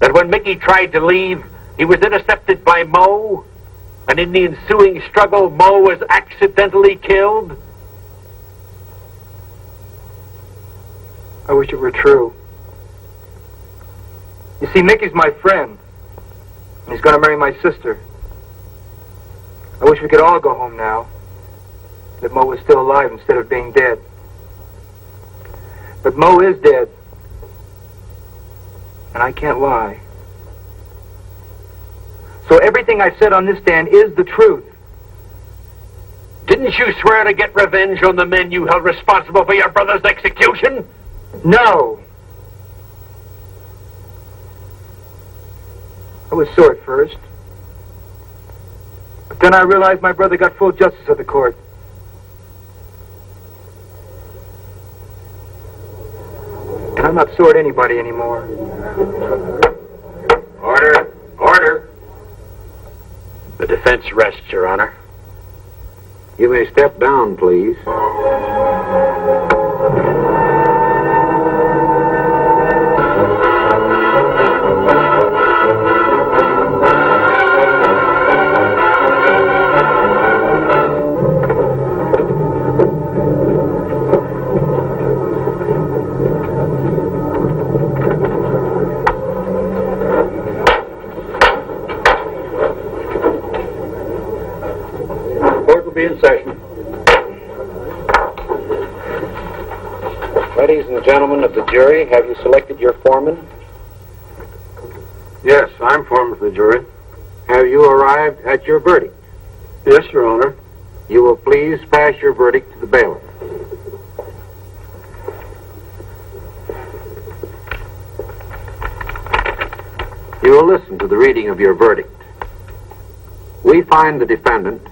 that when Mickey tried to leave, he was intercepted by Mo, and in the ensuing struggle, Mo was accidentally killed? I wish it were true. You see, Mickey's my friend. He's going to marry my sister. I wish we could all go home now. That Mo was still alive instead of being dead. But Mo is dead. And I can't lie. So everything I said on this stand is the truth. Didn't you swear to get revenge on the men you held responsible for your brother's execution? No. I was sore at first. But then I realized my brother got full justice of the court. And I'm not sore at anybody anymore. Order. Order. The defense rests, Your Honor. You may step down, please. Court will be in session. Ladies and gentlemen of the jury, have you selected your foreman? Yes, I'm foreman of the jury. Have you arrived at your verdict? Yes, Your Honor. You will please pass your verdict to the bailiff. You will listen to the reading of your verdict. We find the defendant,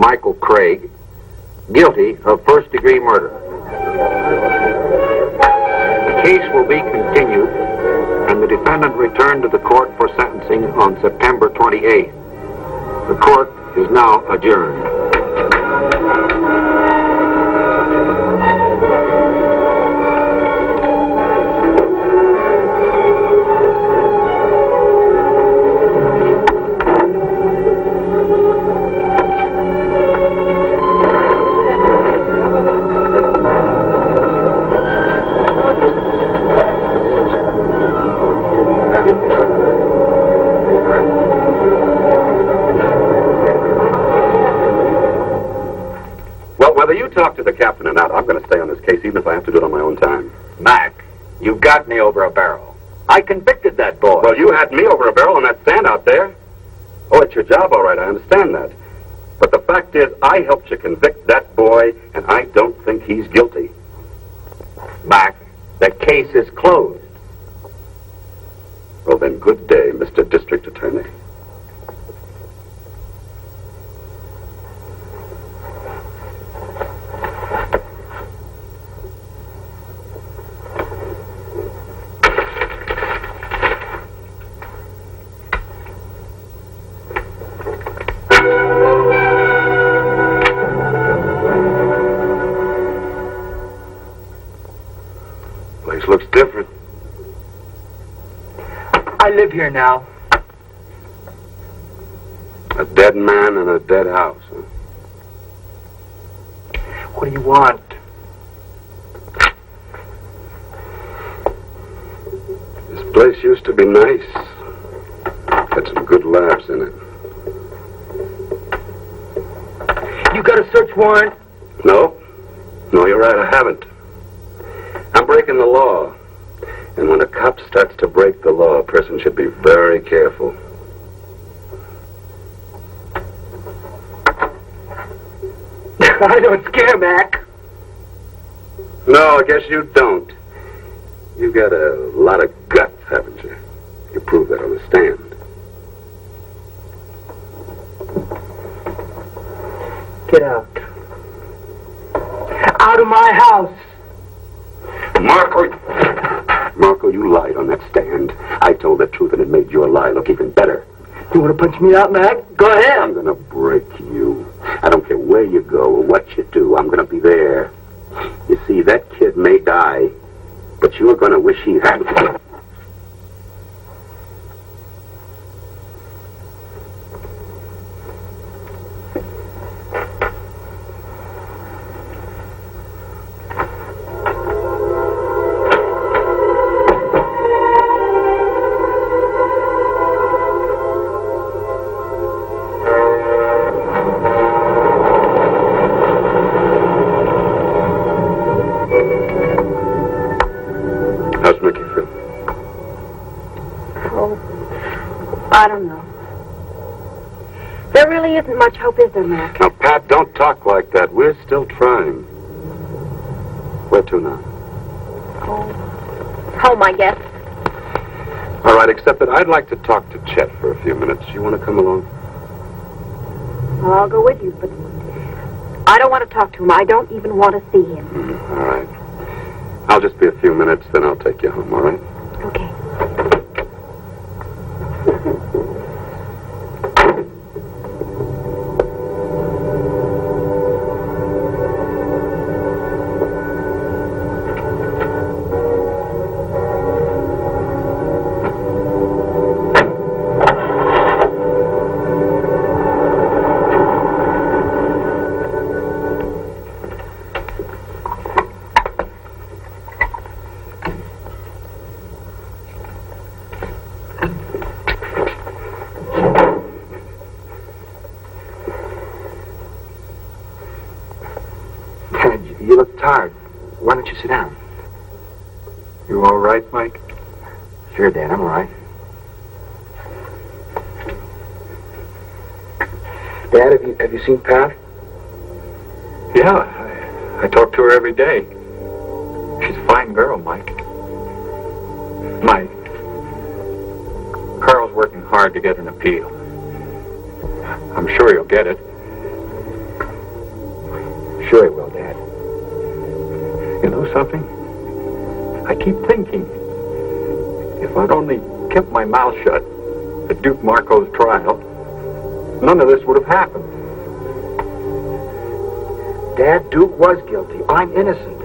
Michael Craig, guilty of first-degree murder. The case will be continued and the defendant returned to the court for sentencing on September 28th. The court is now adjourned. Whether you talk to the captain or not, I'm going to stay on this case even if I have to do it on my own time. Mac, you got me over a barrel. I convicted that boy. Well, you had me over a barrel on that stand out there. Oh, it's your job, all right, I understand that. But the fact is, I helped you convict that boy, and I don't think he's guilty. Mac, the case is closed. Well, then, good day, Mr. District Attorney. Looks different. I live here now. A dead man in a dead house, huh? What do you want? This place used to be nice. Had some good laughs in it. You got a search warrant? No. No, you're right, I haven't. I'm breaking the law. And when a cop starts to break the law, a person should be very careful. I don't scare, Mac. No, I guess you don't. You got a lot of guts, haven't you? You proved that on the stand. Get out. Out of my house. Marco, you lied on that stand. I told the truth and it made your lie look even better. You want to punch me out, Mac? Go ahead. I'm going to break you. I don't care where you go or what you do. I'm going to be there. You see, that kid may die, but you're going to wish he hadn't. I don't know. There really isn't much hope, is there, Mac? Now, Pat, don't talk like that. We're still trying. Where to now? Home, I guess. All right, except that I'd like to talk to Chet for a few minutes. You want to come along? Well, I'll go with you, but I don't want to talk to him. I don't even want to see him. All right. I'll just be a few minutes, then I'll take you home, all right? Okay. You look tired. Why don't you sit down? You all right, Mike? Sure, Dad, I'm all right. Dad, have you seen Pat? Yeah, I talk to her every day. She's a fine girl, Mike. Mike, Carl's working hard to get an appeal. I'm sure he'll get it. Sure he will, Dad. You know something? I keep thinking, if I'd only kept my mouth shut at Duke Marco's trial, none of this would have happened. Dad, Duke was guilty. I'm innocent.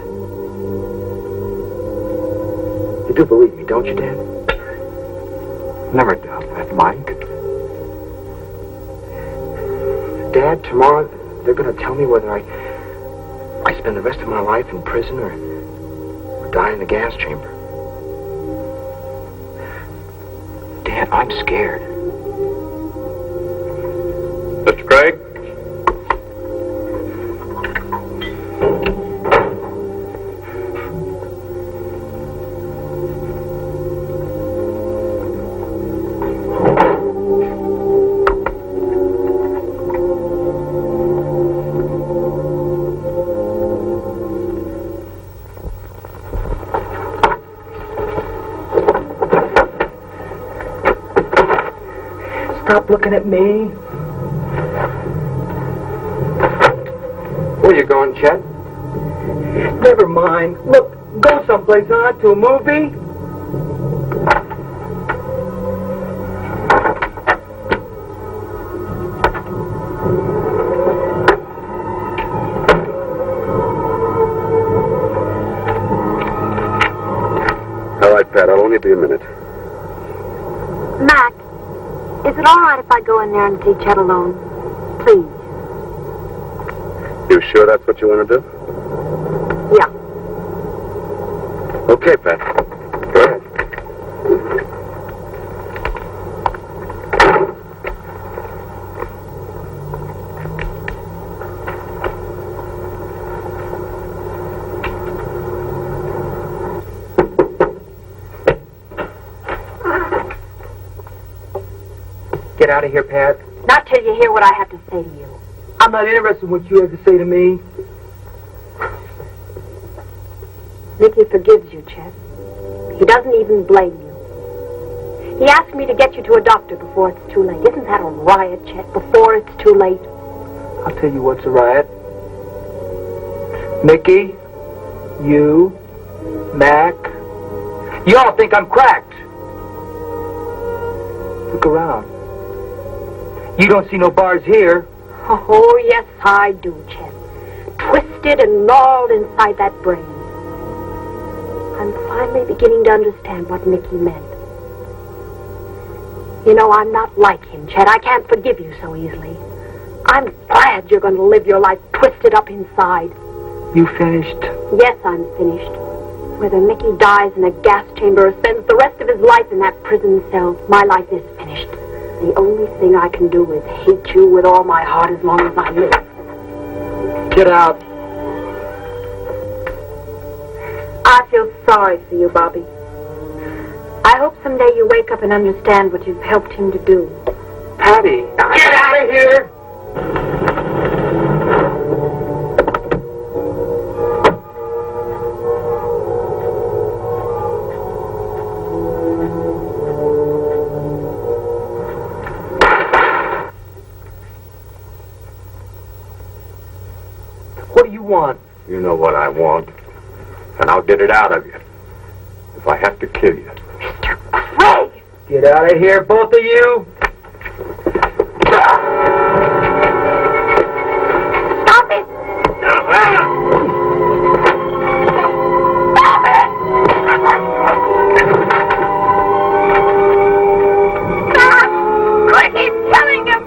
You do believe me, don't you, Dad? Never doubt that, Mike. Dad, tomorrow they're going to tell me whether I spend the rest of my life in prison or die in the gas chamber. Dad, I'm scared. Mr. Craig? Stop looking at me. Where are you going, Chet? Never mind. Look, go someplace, huh? To a movie? All right, Pat, I'll only be a minute. Mac, is it all right if I go in there and see Chet alone? Please. You sure that's what you want to do? Yeah. Okay, Pat. Go ahead. Get out of here, Pat. Not till you hear what I have to say to you. I'm not interested in what you have to say to me. Nicky forgives you, Chet. He doesn't even blame you. He asked me to get you to a doctor before it's too late. Isn't that a riot, Chet? Before it's too late. I'll tell you what's a riot. Mickey, you, Mac, you all think I'm cracked. Look around. You don't see no bars here. Oh, yes, I do, Chet. Twisted and gnawed inside that brain. I'm finally beginning to understand what Mickey meant. You know, I'm not like him, Chet. I can't forgive you so easily. I'm glad you're going to live your life twisted up inside. You finished? Yes, I'm finished. Whether Mickey dies in a gas chamber or spends the rest of his life in that prison cell, my life is finished. The only thing I can do is hate you with all my heart as long as I live. Get out. I feel sorry for you, Bobby. I hope someday you wake up and understand what you've helped him to do. Patty, Get out of here! What do you want? You know what I want, and I'll get it out of you. If I have to kill you. Mr. Craig! Get out of here, both of you! Stop it! Stop it! Stop! Quick, he's killing him!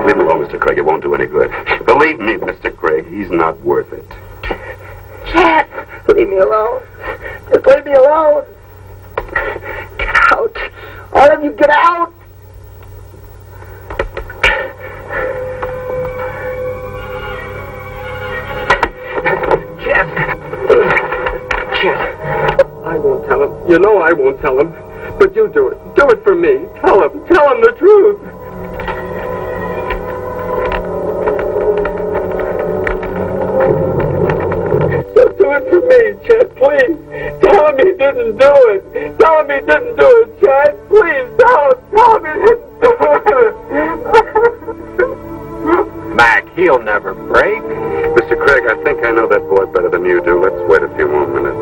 Leave him alone, Mr. Craig. It won't do any good. Believe me, Mr. Craig, he's not worth it. Chet! Leave me alone. Just leave me alone. Get out. All of you, get out. Chet. I won't tell him. You know I won't tell him. But you do it. Do it for me. Tell him. Tell him the truth. Do it for me, Chet, please. Tell him he didn't do it. Tell him he didn't do it, Chet. Please, tell him he didn't do it. Mac, he'll never break. Mr. Craig, I think I know that boy better than you do. Let's wait a few more minutes.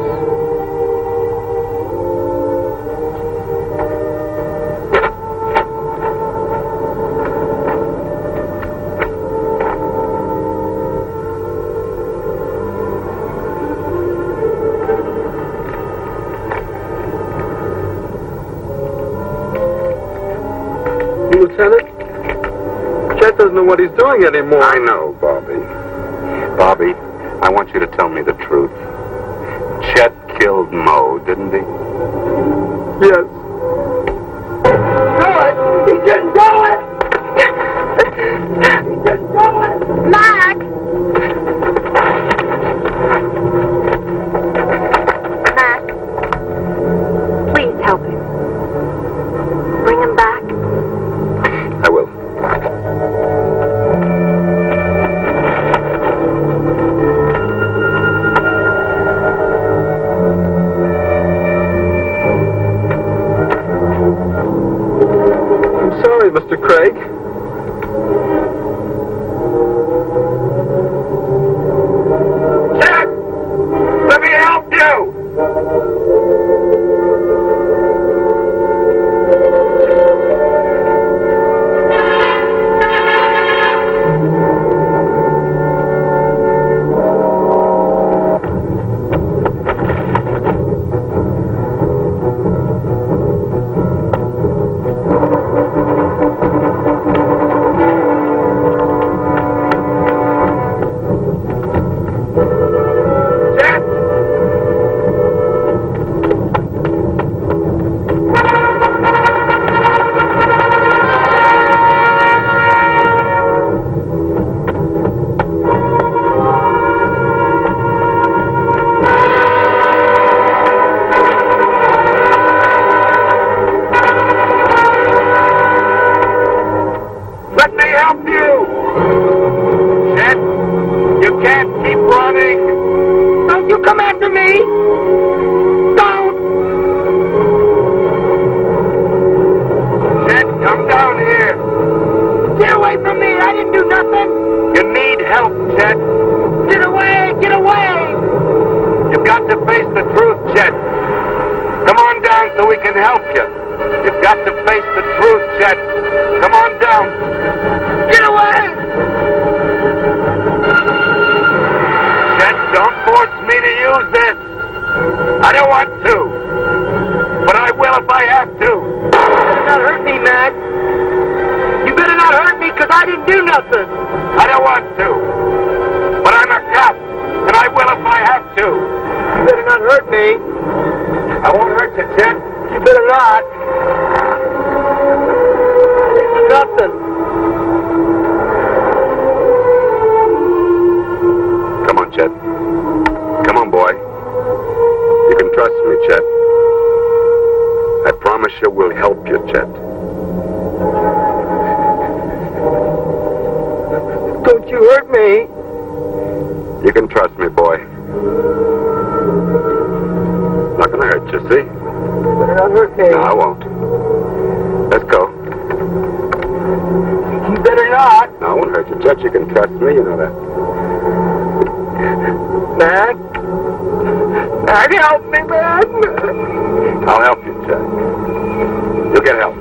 Lieutenant? Chet doesn't know what he's doing anymore. I know, Bobby. Bobby, I want you to tell me the truth. Chet killed Mo, didn't he? Yes. Do it! He didn't do it! He didn't do it! Mac! Mac, please help him. Bring him back. I will. I'm sorry, Mr. Craig. Chet! Let me help you! Let me help you! Chet, you can't keep running! Don't you come after me! Don't! Chet, come down here! Get away from me! I didn't do nothing! You need help, Chet! Get away! Get away! You've got to face the truth, Chet! Come on down so we can help you! You've got to face the truth, Chet! Come on down! Get away! Chet, don't force me to use this! I don't want to! But I will if I have to! You better not hurt me, Mac! You better not hurt me, because I didn't do nothing! I don't want to! But I'm a cop, and I will if I have to! You better not hurt me! I won't hurt you, Chet! You better not! Nothing! Come on, Chet. Come on, boy. You can trust me, Chet. I promise you we'll help you, Chet. Don't you hurt me. You can trust me, boy. Not gonna hurt you, see? You better not hurt me. No, I won't. Let's go. You better not. No, I won't hurt you, Chet. You can trust me, you know that. Mac? Mac, help me, Mac! I'll help you, Chet. You'll get help.